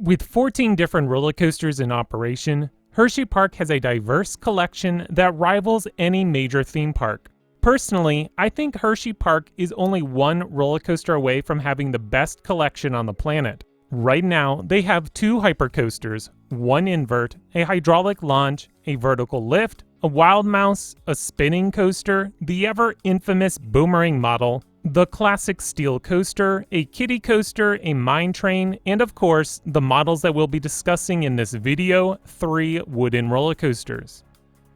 With 14 different roller coasters in operation, Hersheypark has a diverse collection that rivals any major theme park. Personally, I think Hersheypark is only one roller coaster away from having the best collection on the planet. Right now, they have 2 hypercoasters, 1 invert, a hydraulic launch, a vertical lift, a wild mouse, a spinning coaster, the ever infamous boomerang model, the classic steel coaster, a kiddie coaster, a mine train, and of course, the models that we'll be discussing in this video, 3 wooden roller coasters.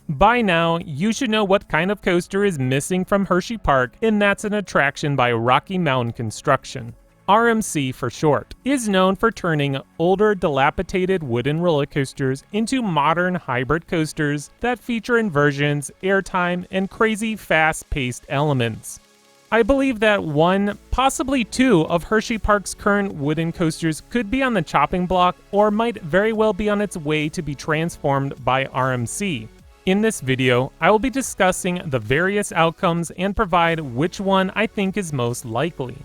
By now, you should know what kind of coaster is missing from Hersheypark, and that's an attraction by Rocky Mountain Construction. RMC for short, is known for turning older dilapidated wooden roller coasters into modern hybrid coasters that feature inversions, airtime, and crazy fast-paced elements. I believe that 1, possibly 2 of Hersheypark's current wooden coasters could be on the chopping block or might very well be on its way to be transformed by RMC. In this video, I will be discussing the various outcomes and provide which one I think is most likely.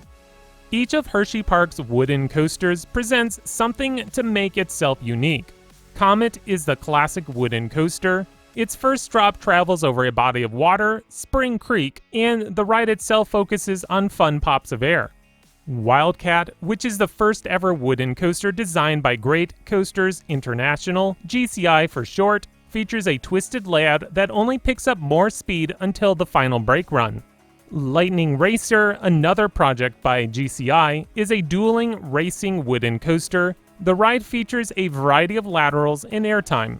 Each of Hersheypark's wooden coasters presents something to make itself unique. Comet is the classic wooden coaster. Its first drop travels over a body of water, Spring Creek, and the ride itself focuses on fun pops of air. Wildcat, which is the first ever wooden coaster designed by Great Coasters International, GCI for short, features a twisted layout that only picks up more speed until the final brake run. Lightning Racer, another project by GCI, is a dueling racing wooden coaster. The ride features a variety of laterals and airtime.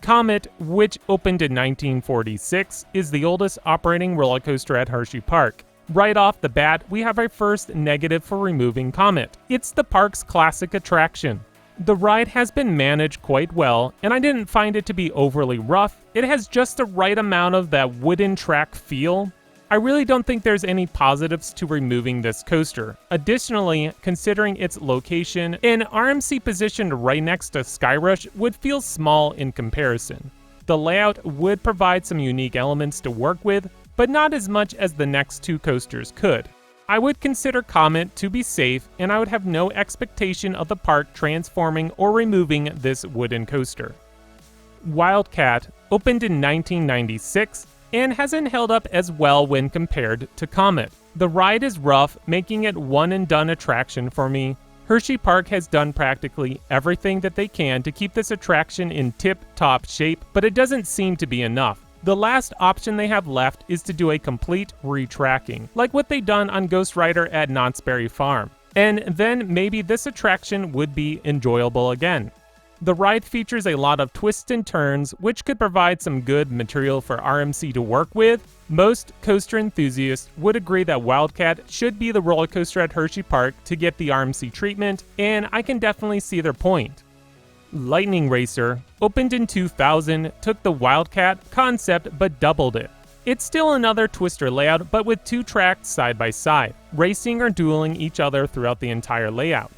Comet, which opened in 1946, is the oldest operating roller coaster at Hersheypark. Right off the bat, we have our first negative for removing Comet. It's the park's classic attraction. The ride has been managed quite well, and I didn't find it to be overly rough. It has just the right amount of that wooden track feel. I really don't think there's any positives to removing this coaster. Additionally, considering its location, an RMC positioned right next to Skyrush would feel small in comparison. The layout would provide some unique elements to work with, but not as much as the next 2 coasters could. I would consider Comet to be safe, and I would have no expectation of the park transforming or removing this wooden coaster. Wildcat opened in 1996, and hasn't held up as well when compared to Comet. The ride is rough, making it one and done attraction for me. Hersheypark has done practically everything that they can to keep this attraction in tip-top shape, but it doesn't seem to be enough. The last option they have left is to do a complete retracking, like what they done on Ghost Rider at Knott's Berry Farm. And then maybe this attraction would be enjoyable again. The ride features a lot of twists and turns, which could provide some good material for RMC to work with. Most coaster enthusiasts would agree that Wildcat should be the roller coaster at Hersheypark to get the RMC treatment, and I can definitely see their point. Lightning Racer opened in 2000, took the Wildcat concept but doubled it. It's still another twister layout, but with 2 tracks side by side, racing or dueling each other throughout the entire layout.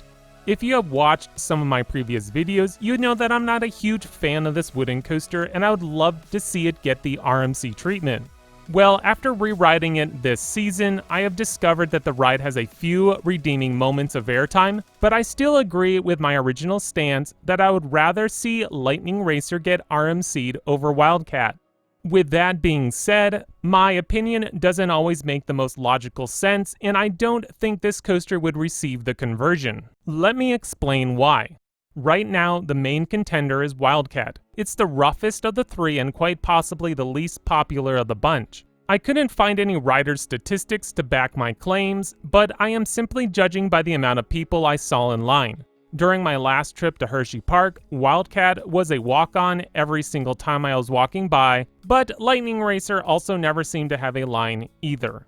If you have watched some of my previous videos, you know that I'm not a huge fan of this wooden coaster, and I would love to see it get the RMC treatment. Well, after re-riding it this season, I have discovered that the ride has a few redeeming moments of airtime, but I still agree with my original stance that I would rather see Lightning Racer get RMC'd over Wildcat. With that being said, my opinion doesn't always make the most logical sense, and I don't think this coaster would receive the conversion. Let me explain why. Right now, the main contender is Wildcat. It's the roughest of the 3 and quite possibly the least popular of the bunch. I couldn't find any rider statistics to back my claims, but I am simply judging by the amount of people I saw in line. During my last trip to Hersheypark, Wildcat was a walk-on every single time I was walking by, but Lightning Racer also never seemed to have a line either.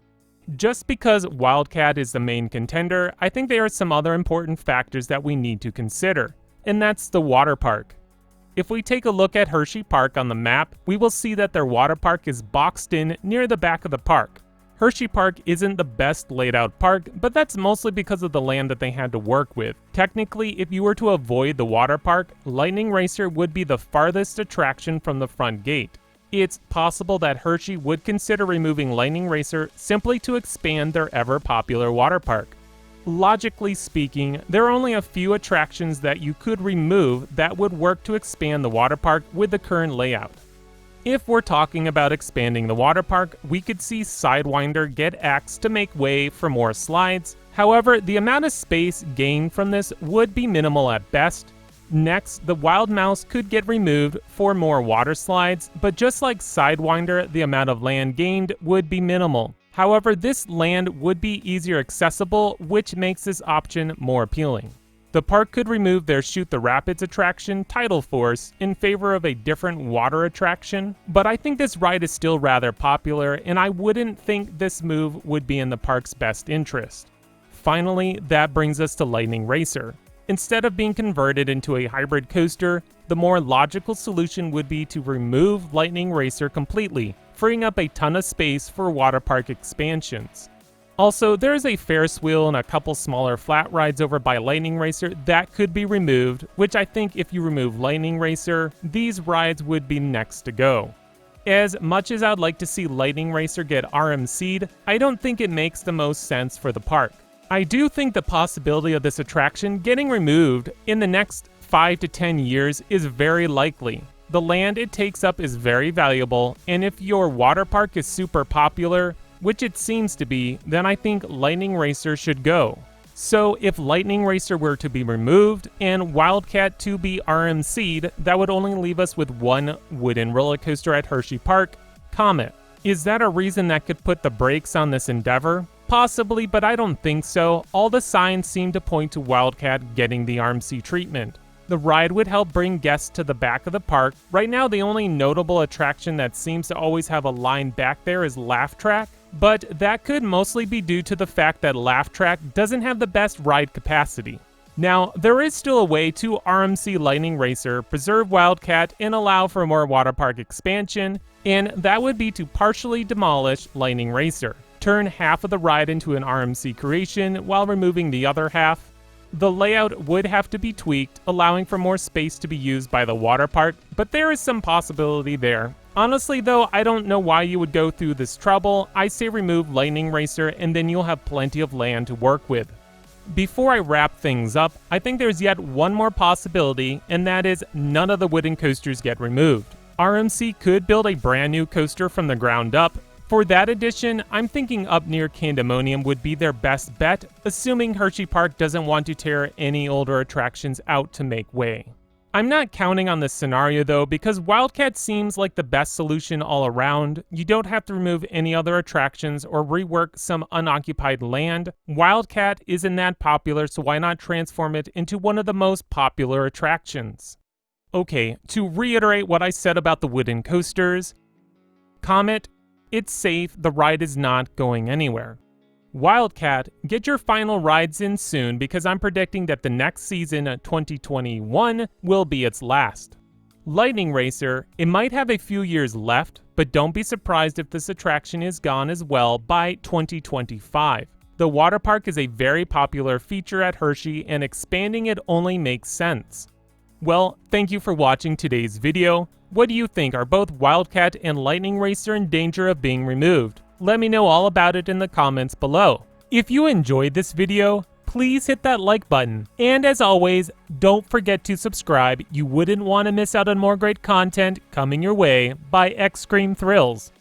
Just because Wildcat is the main contender, I think there are some other important factors that we need to consider, and that's the water park. If we take a look at Hersheypark on the map, we will see that their water park is boxed in near the back of the park. Hersheypark isn't the best laid out park, but that's mostly because of the land that they had to work with. Technically, if you were to avoid the water park, Lightning Racer would be the farthest attraction from the front gate. It's possible that Hershey would consider removing Lightning Racer simply to expand their ever-popular water park. Logically speaking, there are only a few attractions that you could remove that would work to expand the water park with the current layout. If we're talking about expanding the water park, we could see Sidewinder get axed to make way for more slides. However, the amount of space gained from this would be minimal at best. Next, the Wild Mouse could get removed for more water slides, but just like Sidewinder, the amount of land gained would be minimal. However, this land would be easier accessible, which makes this option more appealing. The park could remove their Shoot the Rapids attraction, Tidal Force, in favor of a different water attraction, but I think this ride is still rather popular, and I wouldn't think this move would be in the park's best interest. Finally, that brings us to Lightning Racer. Instead of being converted into a hybrid coaster, the more logical solution would be to remove Lightning Racer completely, freeing up a ton of space for water park expansions. Also, there is a Ferris wheel and a couple smaller flat rides over by Lightning Racer that could be removed, which I think if you remove Lightning Racer, these rides would be next to go. As much as I'd like to see Lightning Racer get RMC'd, I don't think it makes the most sense for the park. I do think the possibility of this attraction getting removed in the next 5 to 10 years is very likely. The land it takes up is very valuable, and if your water park is super popular, which it seems to be, then I think Lightning Racer should go. So if Lightning Racer were to be removed and Wildcat to be RMC'd, that would only leave us with one wooden roller coaster at Hersheypark, Comet. Is that a reason that could put the brakes on this endeavor? Possibly, but I don't think so. All the signs seem to point to Wildcat getting the RMC treatment. The ride would help bring guests to the back of the park. Right now, the only notable attraction that seems to always have a line back there is Laugh Track, but that could mostly be due to the fact that Laugh Track doesn't have the best ride capacity. Now, there is still a way to RMC Lightning Racer, preserve Wildcat, and allow for more water park expansion, and that would be to partially demolish Lightning Racer. Turn half of the ride into an RMC creation while removing the other half. The layout would have to be tweaked, allowing for more space to be used by the water park, but there is some possibility there. Honestly though, I don't know why you would go through this trouble. I say remove Lightning Racer and then you'll have plenty of land to work with. Before I wrap things up, I think there's yet one more possibility, and that is none of the wooden coasters get removed. RMC could build a brand new coaster from the ground up. For that edition, I'm thinking up near Candemonium would be their best bet, assuming Hersheypark doesn't want to tear any older attractions out to make way. I'm not counting on this scenario though, because Wildcat seems like the best solution all around. You don't have to remove any other attractions or rework some unoccupied land. Wildcat isn't that popular, so why not transform it into one of the most popular attractions? Okay, to reiterate what I said about the wooden coasters, Comet, it's safe, the ride is not going anywhere. Wildcat, get your final rides in soon because I'm predicting that the next season, 2021, will be its last. Lightning Racer, it might have a few years left, but don't be surprised if this attraction is gone as well by 2025. The water park is a very popular feature at Hershey, and expanding it only makes sense. Well, thank you for watching today's video. What do you think? Are both Wildcat and Lightning Racer in danger of being removed? Let me know all about it in the comments below. If you enjoyed this video, please hit that like button. And as always, don't forget to subscribe. You wouldn't want to miss out on more great content coming your way by X Scream Thrills.